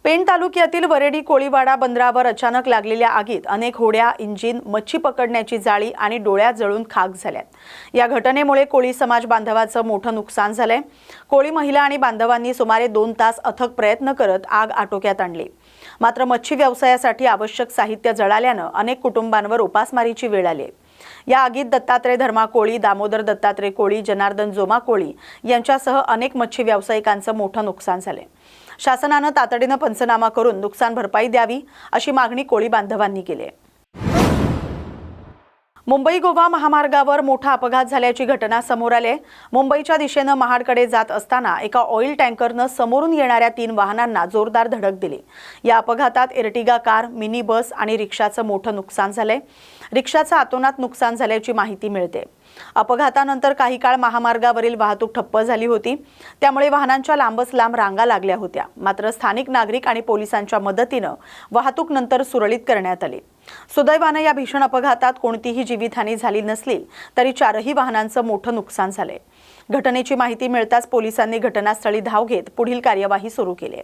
पेण तालुक्यातील वरेडी कोळीवाडा बंदरावर अचानक लागलेल्या आगीत अनेक होड्या, इंजिन, मच्छी पकडण्याची जाळी आणि डोळ्या जळून खाक झाल्यात। या घटनेमुळे कोळी समाज बांधवाचं मोठं नुकसान झालंय। कोळी महिला आणि बांधवांनी सुमारे 2 तास अथक प्रयत्न करत आग आटोक्यात आणली। मात्र मच्छी व्यवसायासाठी आवश्यक साहित्य जळाल्यानं अनेक कुटुंबांवर उपासमारीची वेळ आली। या आगीत दत्तात्रय धर्मा कोळी, दामोदर दत्तात्रय कोळी, जनार्दन जोमा कोळी यांच्यासह अनेक मच्छी व्यावसायिकांचं मोठं नुकसान झाले। शासनाने तातडीने पंचनामा करून नुकसान भरपाई द्यावी अशी मागणी कोळी बांधवांनी केली आहे। मुंबई गोवा महामार्गावर मोठा अपघात झाल्याची घटना समोर आली आहे। मुंबईच्या दिशेने महाडकडे जात असताना एका ऑइल टँकरने समोरून येणाऱ्या 3 वाहनांना जोरदार धडक दिली। या अपघातात एर्टिगा कार, मिनी बस आणि रिक्षाचं मोठं नुकसान झालंय। रिक्षाचं अतोनात नुकसान झाल्याची माहिती मिळते। अपघातानंतर काही काळ महामार्गावरील वाहतूक ठप्प झाली होती, त्यामुळे वाहनांच्या लांबच लांब रांगा लागल्या होत्या। मात्र स्थानिक नागरिक आणि पोलिसांच्या मदतीने वाहतूक नंतर सुरळीत करण्यात आली। सुदैवाने या भीषण अपघातात कोणतीही जीवितहानी झाली नसली तरी 4ही वाहनांचं मोठं नुकसान झाले। घटनेची माहिती मिळताच पोलिसांनी घटनास्थळी धाव घेत पुढील कार्यवाही सुरू केली।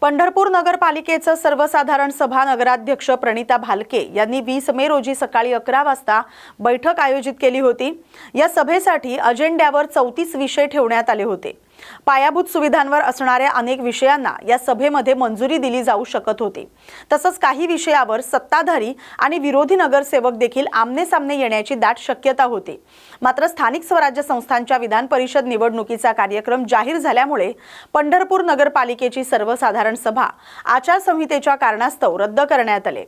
पंढरपूर नगरपालिकेचं सर्वसाधारण सभा नगराध्यक्ष प्रणिता भालके यांनी 20 मे रोजी सकाळी 11 वाजता बैठक आयोजित केली होती। या सभेसाठी अजेंड्यावर 34 विषय ठेवण्यात आले होते। पायाभूत सुविधांवर असणाऱ्या अनेक विषयांना या सभेमध्ये मंजुरी दिली जाऊ शकत होती। तसंच काही विषयावर सत्ताधारी आणि विरोधी नगरसेवक देखील आमने-सामने येण्याची दाट शक्यता होती। मात्र स्थानिक स्वराज्य संस्थांच्या विधान परिषद निवडणुकीचा कार्यक्रम जाहीर झाल्यामुळे पंढरपूर नगरपालिकेची सर्वसाधारण सभा आचारसंहितेच्या कारणास्तव रद्द करण्यात आली।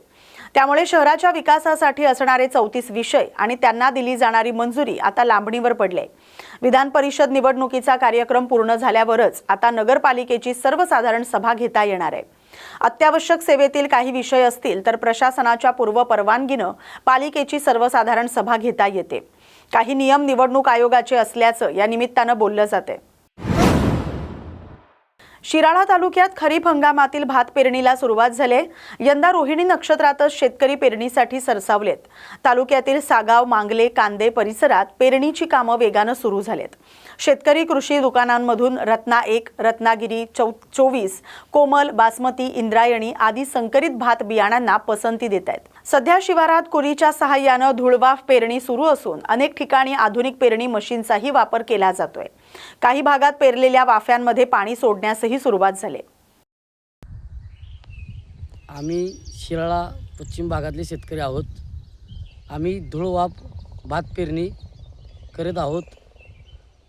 त्यामुळे शहराच्या विकासासाठी असणारे 34 विषय आणि त्यांना दिली जाणारी मंजुरी आता लांबणीवर पडले। विधान परिषद निवडणुकीचा कार्यक्रम पूर्ण झाल्यावरच आता नगरपालिकेची सर्वसाधारण सभा घेता येणार आहे। अत्यावश्यक सेवेतील काही विषय असतील तर प्रशासनाच्या पूर्व परवानगीने पालिकेची सर्वसाधारण सभा घेता येते। काही नियम निवडणूक आयोगाचे असल्याचं या निमित्ताने बोललं जाते। शिराळा तालुक्यात खरीप हंगामातील भात पेरणीला सुरुवात झाली। यंदा रोहिणी नक्षत्रातच शेतकरी पेरणीसाठी सरसावलेत। तालुक्यातील सागाव, मांगले, कांदे परिसरात पेरणीची कामे वेगाने सुरू झालेत। शेतकरी कृषी दुकानांमधून रत्ना 1, रत्नागिरी 24, कोमल, बासमती, इंद्रायणी आदी संकरित भात बियाणांना पसंती देत आहेत। सध्या शिवारात कुरीच्या सहाय्याने धूळवाफ पेरणी सुरू असून अनेक ठिकाणी आधुनिक पेरणी मशीनचाही वापर केला जातोय। काही भागात पेरलेल्या वाफ्यांमध्ये पाणी सोडण्यासही सुरुवात झाली। आम्ही शिराळा पश्चिम भागातले शेतकरी आहोत। आम्ही धूळवाफ भात पेरणी करत आहोत।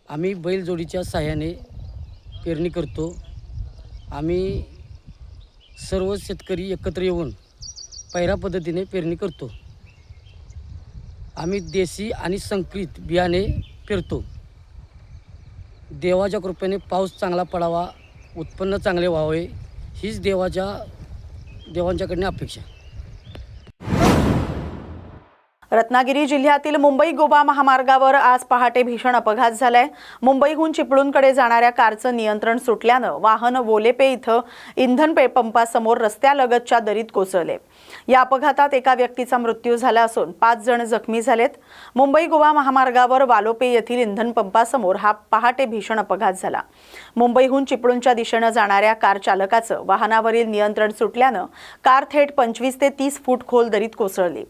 आम्ही बैलजोडीच्या सहाय्याने पेरणी करतो। आम्ही सर्व शेतकरी एकत्र येऊन पैरा पद्धतीने पेरणी करतो। आम्ही देशी आणि संकरित बियाणे पेरतो। देवाच्या कृपेने पाऊस चांगला पडावा, उत्पन्न चांगले व्हावे हीच देवांच्याकडून अपेक्षा। रत्नागिरी जिल्ह्यातील मुंबई गोवा महामार्गावर आज पहाटे भीषण अपघात झालाय। मुंबईहून चिपळूणकडे जाणाऱ्या कारचं नियंत्रण सुटल्याने वाहन वोलेपे इथं इंधन पंपासमोर रस्त्यालगतच्या दरीत कोसळले। या अपघातात एका व्यक्तीचा मृत्यू झाला असून 5 जण जखमी झालेत। मुंबई गोवा महामार्गावर वालोपे येथील इंधन पंपासमोर हा पहाटे भीषण अपघात झाला। मुंबईहून चिपळूणच्या दिशेने जाणाऱ्या कार चालकाचं वाहनावरील नियंत्रण सुटल्याने कार थेट 25 ते 30 फूट खोल दरीत कोसळली।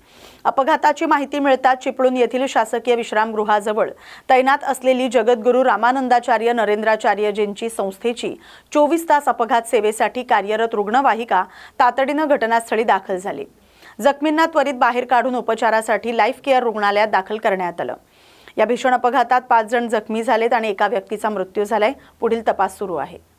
अपघाताची माहिती मिळताच चिपळूण येथील शासकीय विश्रामगृहाजवळ तैनात असलेली जगद्गुरू रामानंदाचार्य नरेंद्राचार्यजींची संस्थेची 24 तास अपघात सेवेसाठी कार्यरत रुग्णवाहिका तातडीने घटनास्थळी दाखल झाली। जखमींना त्वरित बाहेर काढून उपचारासाठी लाईफ केअर रुग्णालयात दाखल करण्यात आलं। या भीषण अपघातात 5 जण जखमी झालेत आणि एका व्यक्तीचा मृत्यू झालाय। पुढील तपास सुरू आहे।